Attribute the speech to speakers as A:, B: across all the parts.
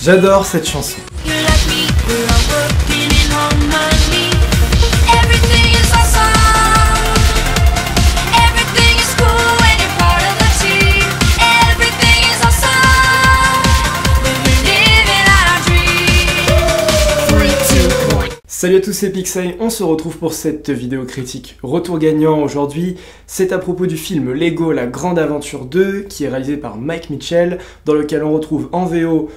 A: J'adore cette chanson. Salut à tous, c'est Pixel, on se retrouve pour cette vidéo critique. Retour gagnant aujourd'hui, c'est à propos du film Lego La Grande Aventure 2, qui est réalisé par Mike Mitchell, dans lequel on retrouve en VO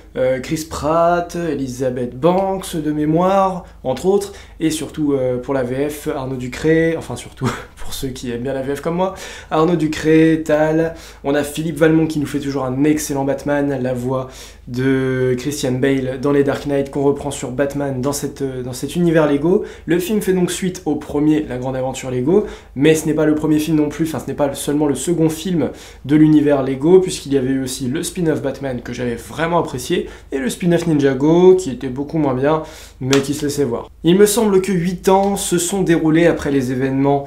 A: Chris Pratt, Elizabeth Banks de mémoire, entre autres, et surtout pour la VF, Arnaud Ducré, enfin surtout pour ceux qui aiment bien la VF comme moi, Arnaud Ducré, Tal, on a Philippe Valmont qui nous fait toujours un excellent Batman, la voix de Christian Bale dans les Dark Knight qu'on reprend sur Batman dans cet univers Lego. Le film fait donc suite au premier La Grande Aventure Lego, mais ce n'est pas le premier film non plus, enfin ce n'est pas seulement le second film de l'univers Lego, puisqu'il y avait eu aussi le spin-off Batman que j'avais vraiment apprécié, et le spin-off Ninjago qui était beaucoup moins bien, mais qui se laissait voir. Il me semble que 8 ans se sont déroulés après les événements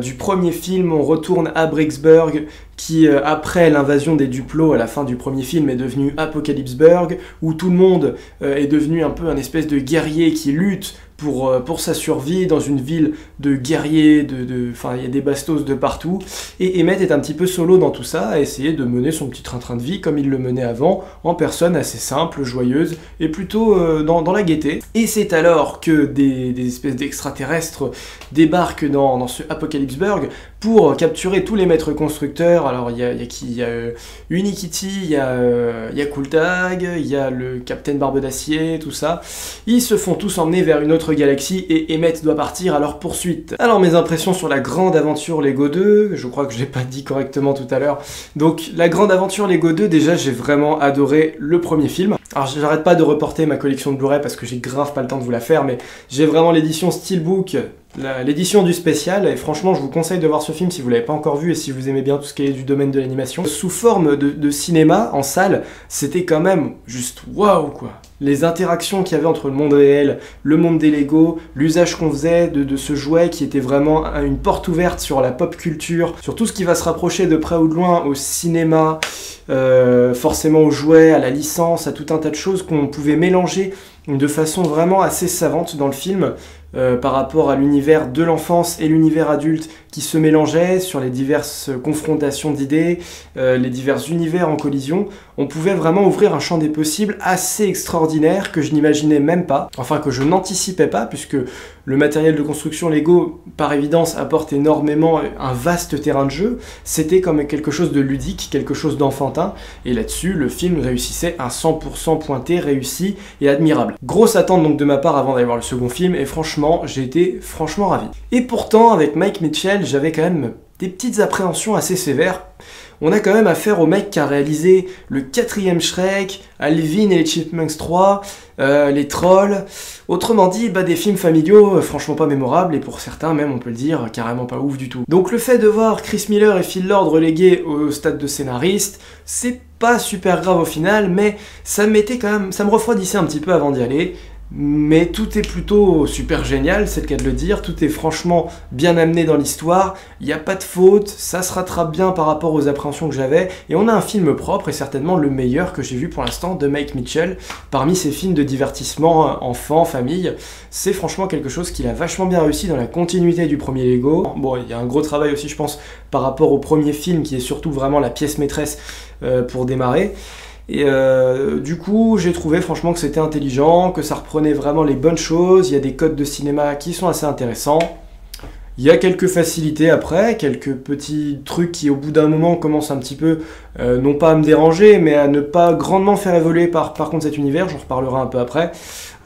A: du premier film. On retourne à Bricksburg, qui, après l'invasion des Duplo à la fin du premier film, est devenu Apocalypseburg, où tout le monde est devenu un peu un espèce de guerrier qui lutte pour sa survie dans une ville de guerriers, enfin il y a des bastos de partout, et Emmett est un petit peu solo dans tout ça, à essayer de mener son petit train-train de vie comme il le menait avant, en personne assez simple, joyeuse, et plutôt dans la gaieté. Et c'est alors que des espèces d'extraterrestres débarquent dans ce Apocalypseburg pour capturer tous les maîtres constructeurs. Alors il y a qui? Il y a Unikitty, il y a Cooltag, il y a le Capitaine Barbe d'Acier, tout ça. Ils se font tous emmener vers une autre galaxie et Emmett doit partir à leur poursuite. Alors mes impressions sur La Grande Aventure Lego 2, je crois que je l'ai pas dit correctement tout à l'heure. Donc La Grande Aventure Lego 2, déjà j'ai vraiment adoré le premier film. Alors j'arrête pas de reporter ma collection de Blu-ray parce que j'ai grave pas le temps de vous la faire, mais j'ai vraiment l'édition Steelbook, l'édition du spécial, et franchement je vous conseille de voir ce film si vous l'avez pas encore vu et si vous aimez bien tout ce qui est du domaine de l'animation. Sous forme de cinéma, en salle, c'était quand même juste waouh quoi. Les interactions qu'il y avait entre le monde réel, le monde des Lego, l'usage qu'on faisait de ce jouet qui était vraiment une porte ouverte sur la pop culture, sur tout ce qui va se rapprocher de près ou de loin au cinéma, forcément aux jouets, à la licence, à tout un tas de choses qu'on pouvait mélanger de façon vraiment assez savante dans le film. Par rapport à l'univers de l'enfance et l'univers adulte qui se mélangeaient sur les diverses confrontations d'idées, les divers univers en collision, on pouvait vraiment ouvrir un champ des possibles assez extraordinaire que je n'imaginais même pas, enfin que je n'anticipais pas, puisque le matériel de construction Lego, par évidence, apporte énormément un vaste terrain de jeu. C'était comme quelque chose de ludique, quelque chose d'enfantin, et là-dessus, le film réussissait à 100% pointé, réussi et admirable. Grosse attente donc de ma part avant d'aller voir le second film, et franchement, j'ai été franchement ravi. Et pourtant, avec Mike Mitchell, j'avais quand même des petites appréhensions assez sévères. On a quand même affaire au mec qui a réalisé le 4e Shrek, Alvin et les Chipmunks 3, les Trolls. Autrement dit, des films familiaux franchement pas mémorables, et pour certains même, on peut le dire, carrément pas ouf du tout. Donc le fait de voir Chris Miller et Phil Lord relégués au stade de scénariste, c'est pas super grave au final, mais ça me refroidissait un petit peu avant d'y aller. Mais tout est plutôt super génial, c'est le cas de le dire, tout est franchement bien amené dans l'histoire, il n'y a pas de faute, ça se rattrape bien par rapport aux appréhensions que j'avais, et on a un film propre, et certainement le meilleur que j'ai vu pour l'instant de Mike Mitchell, parmi ces films de divertissement enfants, famille. C'est franchement quelque chose qu'il a vachement bien réussi dans la continuité du premier Lego. Bon, il y a un gros travail aussi je pense par rapport au premier film, qui est surtout vraiment la pièce maîtresse pour démarrer. Et du coup, j'ai trouvé franchement que c'était intelligent, que ça reprenait vraiment les bonnes choses, il y a des codes de cinéma qui sont assez intéressants. Il y a quelques facilités après, quelques petits trucs qui au bout d'un moment commencent un petit peu, non pas à me déranger, mais à ne pas grandement faire évoluer par contre cet univers, j'en reparlerai un peu après.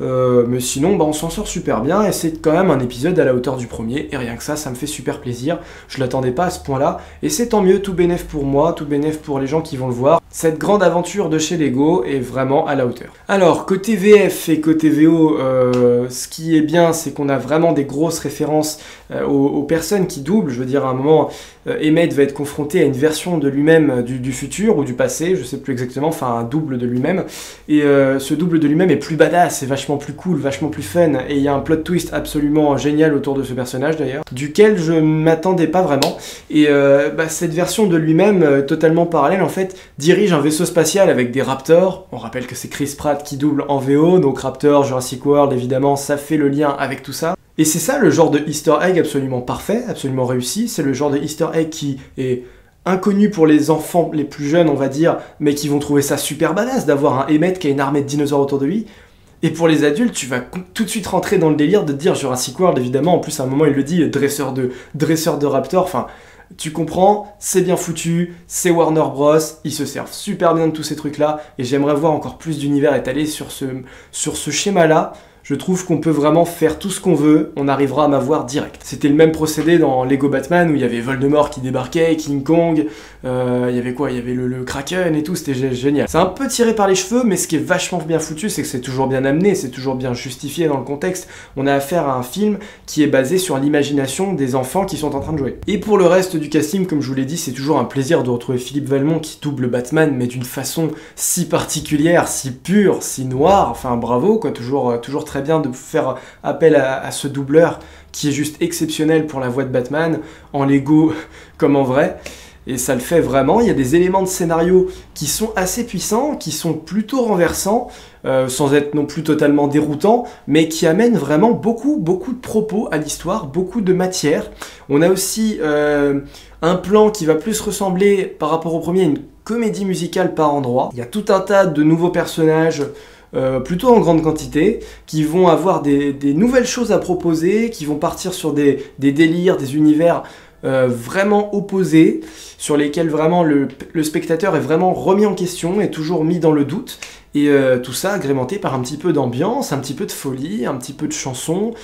A: Mais sinon, on s'en sort super bien, et c'est quand même un épisode à la hauteur du premier, et rien que ça me fait super plaisir. Je l'attendais pas à ce point-là, et c'est tant mieux, tout bénef pour moi, tout bénef pour les gens qui vont le voir. Cette grande aventure de chez Lego est vraiment à la hauteur. Alors, côté VF et côté VO, ce qui est bien, c'est qu'on a vraiment des grosses références aux personnes qui doublent. Je veux dire, à un moment, Emmett va être confronté à une version de lui-même du futur ou du passé, je sais plus exactement, enfin un double de lui-même, et ce double de lui-même est plus badass, c'est vachement plus cool, vachement plus fun, et il y a un plot twist absolument génial autour de ce personnage d'ailleurs, duquel je ne m'attendais pas vraiment, et cette version de lui-même, totalement parallèle en fait, dirige un vaisseau spatial avec des Raptors, on rappelle que c'est Chris Pratt qui double en VO, donc Raptors, Jurassic World évidemment, ça fait le lien avec tout ça. Et c'est ça le genre de easter egg absolument parfait, absolument réussi, c'est le genre de easter egg qui est inconnu pour les enfants les plus jeunes on va dire, mais qui vont trouver ça super badass d'avoir un Emmett qui a une armée de dinosaures autour de lui. Et pour les adultes, tu vas tout de suite rentrer dans le délire de dire Jurassic World évidemment, en plus à un moment il le dit, dresseur de Raptors, enfin... Tu comprends, c'est bien foutu, c'est Warner Bros, ils se servent super bien de tous ces trucs-là, et j'aimerais voir encore plus d'univers étalé sur ce schéma-là. Je trouve qu'on peut vraiment faire tout ce qu'on veut, on arrivera à m'avoir direct. C'était le même procédé dans Lego Batman, où il y avait Voldemort qui débarquait, King Kong, il y avait quoi? Il y avait le Kraken et tout, c'était génial. C'est un peu tiré par les cheveux, mais ce qui est vachement bien foutu, c'est que c'est toujours bien amené, c'est toujours bien justifié dans le contexte. On a affaire à un film qui est basé sur l'imagination des enfants qui sont en train de jouer. Et pour le reste du casting, comme je vous l'ai dit, c'est toujours un plaisir de retrouver Philippe Valmont qui double Batman, mais d'une façon si particulière, si pure, si noire, enfin bravo, quoi, toujours très bien de faire appel à ce doubleur qui est juste exceptionnel pour la voix de Batman, en Lego comme en vrai, et ça le fait vraiment. Il y a des éléments de scénario qui sont assez puissants, qui sont plutôt renversants, sans être non plus totalement déroutants, mais qui amènent vraiment beaucoup de propos à l'histoire, beaucoup de matière. On a aussi un plan qui va plus ressembler par rapport au premier à une comédie musicale par endroits. Il y a tout un tas de nouveaux personnages, plutôt en grande quantité, qui vont avoir des nouvelles choses à proposer, qui vont partir sur des délires, des univers vraiment opposés, sur lesquels vraiment le spectateur est vraiment remis en question, et toujours mis dans le doute, et tout ça agrémenté par un petit peu d'ambiance, un petit peu de folie, un petit peu de chansons,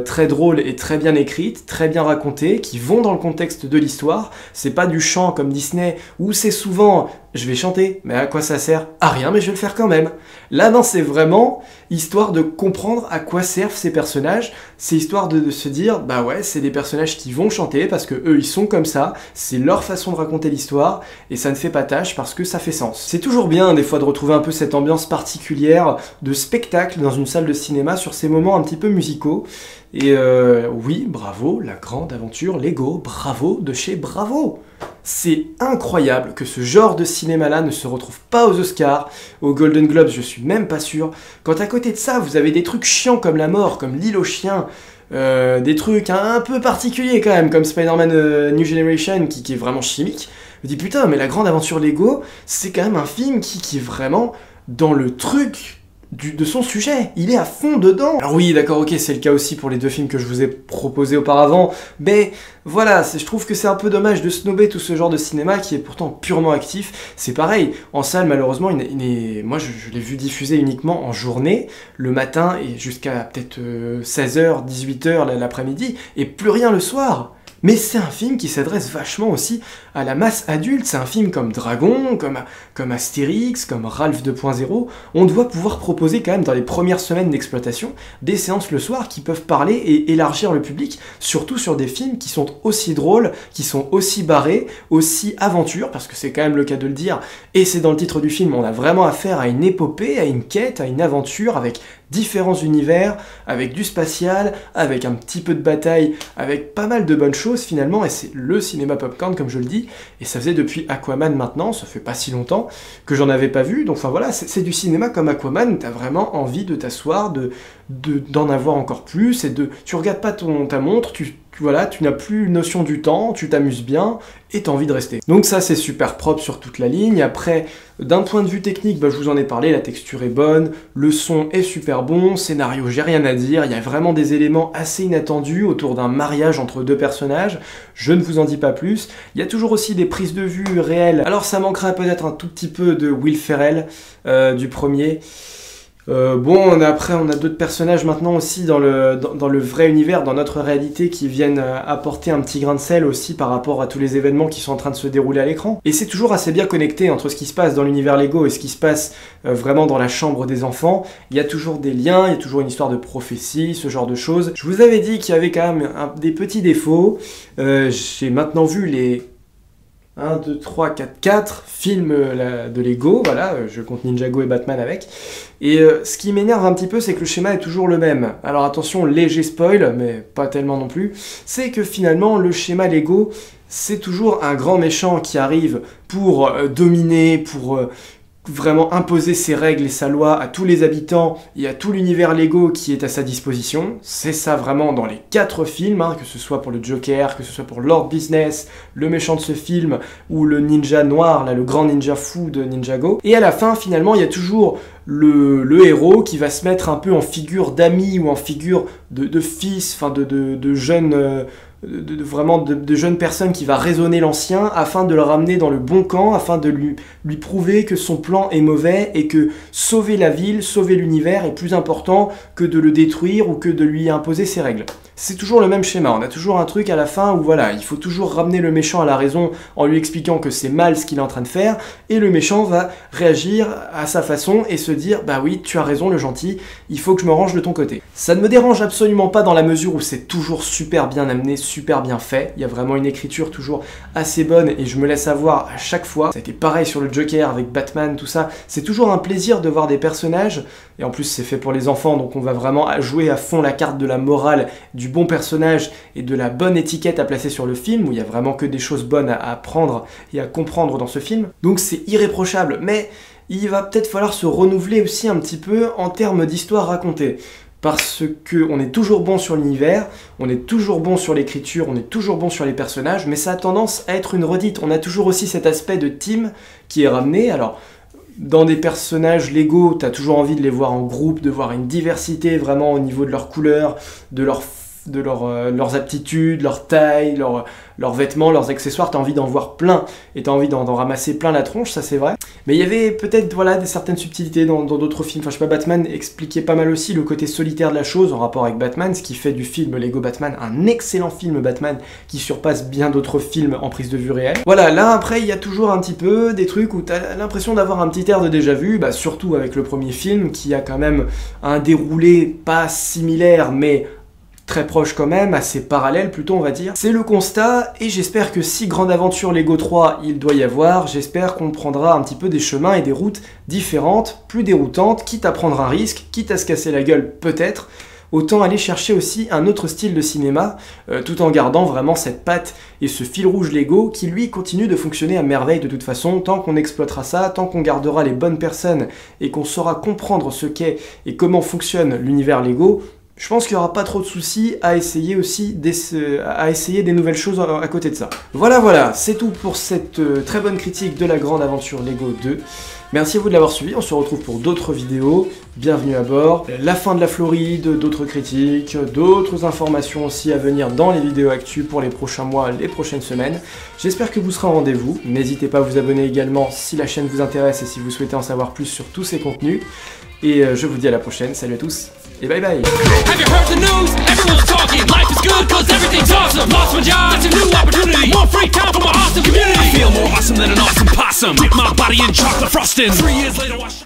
A: très drôles et très bien écrites, très bien racontées, qui vont dans le contexte de l'histoire. C'est pas du chant comme Disney, où c'est souvent « je vais chanter, mais à quoi ça sert? À rien, mais je vais le faire quand même ». Là, non, c'est vraiment histoire de comprendre à quoi servent ces personnages, c'est histoire de se dire « bah ouais, c'est des personnages qui vont chanter, parce que eux ils sont comme ça, c'est leur façon de raconter l'histoire, et ça ne fait pas tâche parce que ça fait sens ». C'est toujours bien, des fois, de retrouver un peu cette ambiance particulière de spectacle dans une salle de cinéma sur ces moments un petit peu musicaux. Et oui, bravo, la grande aventure Lego, bravo de chez Bravo. C'est incroyable que ce genre de cinéma-là ne se retrouve pas aux Oscars, aux Golden Globes, je suis même pas sûr. Quand à côté de ça, vous avez des trucs chiants comme La Mort, comme L'île aux chiens, des trucs un peu particuliers quand même, comme Spider-Man New Generation, qui est vraiment chimique. Je me dis putain, mais la grande aventure Lego, c'est quand même un film qui est vraiment dans le truc de son sujet, il est à fond dedans. Alors oui, d'accord, ok, c'est le cas aussi pour les deux films que je vous ai proposés auparavant, mais voilà, je trouve que c'est un peu dommage de snobber tout ce genre de cinéma qui est pourtant purement actif. C'est pareil, en salle malheureusement, moi je l'ai vu diffuser uniquement en journée, le matin et jusqu'à peut-être 16h, 18h l'après-midi, et plus rien le soir. Mais c'est un film qui s'adresse vachement aussi à la masse adulte, c'est un film comme Dragon, comme Astérix, comme Ralph 2.0, on doit pouvoir proposer quand même dans les premières semaines d'exploitation des séances le soir qui peuvent parler et élargir le public, surtout sur des films qui sont aussi drôles, qui sont aussi barrés, aussi aventures, parce que c'est quand même le cas de le dire, et c'est dans le titre du film, on a vraiment affaire à une épopée, à une quête, à une aventure, avec différents univers, avec du spatial, avec un petit peu de bataille, avec pas mal de bonnes choses finalement, et c'est le cinéma popcorn comme je le dis, et ça faisait depuis Aquaman maintenant, ça fait pas si longtemps que j'en avais pas vu, donc enfin voilà, c'est du cinéma comme Aquaman où t'as vraiment envie de t'asseoir, d'en avoir encore plus, et tu regardes pas ta montre, voilà, tu n'as plus notion du temps, tu t'amuses bien, et t'as envie de rester. Donc ça c'est super propre sur toute la ligne. Après, d'un point de vue technique, je vous en ai parlé, la texture est bonne, le son est super bon, scénario j'ai rien à dire, il y a vraiment des éléments assez inattendus autour d'un mariage entre deux personnages, je ne vous en dis pas plus. Il y a toujours aussi des prises de vue réelles, alors ça manquerait peut-être un tout petit peu de Will Ferrell, du premier. Bon, après on a d'autres personnages maintenant aussi dans le vrai univers, dans notre réalité, qui viennent apporter un petit grain de sel aussi par rapport à tous les événements qui sont en train de se dérouler à l'écran. Et c'est toujours assez bien connecté entre ce qui se passe dans l'univers Lego et ce qui se passe vraiment dans la chambre des enfants. Il y a toujours des liens, il y a toujours une histoire de prophétie, ce genre de choses. Je vous avais dit qu'il y avait quand même des petits défauts. J'ai maintenant vu les 1, 2, 3, 4 films de Lego, voilà, je compte Ninjago et Batman avec. Et ce qui m'énerve un petit peu, c'est que le schéma est toujours le même. Alors attention, léger spoil, mais pas tellement non plus. C'est que finalement, le schéma Lego, c'est toujours un grand méchant qui arrive pour dominer, pour vraiment imposer ses règles et sa loi à tous les habitants et à tout l'univers Lego qui est à sa disposition. C'est ça vraiment dans les 4 films, hein, que ce soit pour le Joker, que ce soit pour Lord Business, le méchant de ce film, ou le ninja noir, là, le grand ninja fou de Ninjago. Et à la fin, finalement, il y a toujours le héros qui va se mettre un peu en figure d'ami ou en figure de fils, enfin de jeunes... vraiment de jeunes personnes qui va raisonner l'ancien afin de le ramener dans le bon camp, afin de lui prouver que son plan est mauvais et que sauver la ville, sauver l'univers est plus important que de le détruire ou que de lui imposer ses règles. C'est toujours le même schéma, on a toujours un truc à la fin où voilà, il faut toujours ramener le méchant à la raison en lui expliquant que c'est mal ce qu'il est en train de faire, et le méchant va réagir à sa façon et se dire bah oui, tu as raison le gentil, il faut que je me range de ton côté. Ça ne me dérange absolument pas dans la mesure où c'est toujours super bien amené, super bien fait, il y a vraiment une écriture toujours assez bonne et je me laisse avoir à chaque fois. Ça a été pareil sur le Joker avec Batman, tout ça, c'est toujours un plaisir de voir des personnages, et en plus c'est fait pour les enfants, donc on va vraiment jouer à fond la carte de la morale, du bon personnage et de la bonne étiquette à placer sur le film, où il y a vraiment que des choses bonnes à apprendre et à comprendre dans ce film. Donc c'est irréprochable, mais il va peut-être falloir se renouveler aussi un petit peu en termes d'histoire racontée. Parce qu'on est toujours bon sur l'univers, on est toujours bon sur l'écriture, on est toujours bon sur les personnages, mais ça a tendance à être une redite. On a toujours aussi cet aspect de team qui est ramené. Alors, dans des personnages Lego, t'as toujours envie de les voir en groupe, de voir une diversité vraiment au niveau de leurs couleurs, de leurs aptitudes, leur taille, leurs vêtements, leurs accessoires, t'as envie d'en voir plein, et t'as envie d'en ramasser plein la tronche, ça c'est vrai. Mais il y avait peut-être voilà, certaines subtilités dans d'autres films, enfin je sais pas, Batman expliquait pas mal aussi le côté solitaire de la chose en rapport avec Batman, ce qui fait du film Lego Batman un excellent film Batman qui surpasse bien d'autres films en prise de vue réelle. Voilà, là après il y a toujours un petit peu des trucs où t'as l'impression d'avoir un petit air de déjà vu, bah, surtout avec le premier film qui a quand même un déroulé pas similaire mais très proche quand même, assez parallèle plutôt on va dire. C'est le constat, et j'espère que si grande aventure Lego 3 il doit y avoir, j'espère qu'on prendra un petit peu des chemins et des routes différentes, plus déroutantes, quitte à prendre un risque, quitte à se casser la gueule peut-être, autant aller chercher aussi un autre style de cinéma, tout en gardant vraiment cette patte et ce fil rouge Lego qui lui continue de fonctionner à merveille de toute façon, tant qu'on exploitera ça, tant qu'on gardera les bonnes personnes et qu'on saura comprendre ce qu'est et comment fonctionne l'univers Lego, je pense qu'il n'y aura pas trop de soucis à essayer aussi des nouvelles choses à côté de ça. Voilà, c'est tout pour cette très bonne critique de la grande aventure Lego 2. Merci à vous de l'avoir suivi, on se retrouve pour d'autres vidéos, bienvenue à bord, la fin de la Floride, d'autres critiques, d'autres informations aussi à venir dans les vidéos actu pour les prochains mois, les prochaines semaines. J'espère que vous serez au rendez-vous, n'hésitez pas à vous abonner également si la chaîne vous intéresse et si vous souhaitez en savoir plus sur tous ces contenus. Et je vous dis à la prochaine, salut à tous et bye bye.
B: Have you heard the news? Everyone's talking. Life is good cause everything's awesome. Lost my job, that's a new opportunity. More free time for my awesome community. I feel more awesome than an awesome possum. Dip my body in chocolate frosting. 3 years later,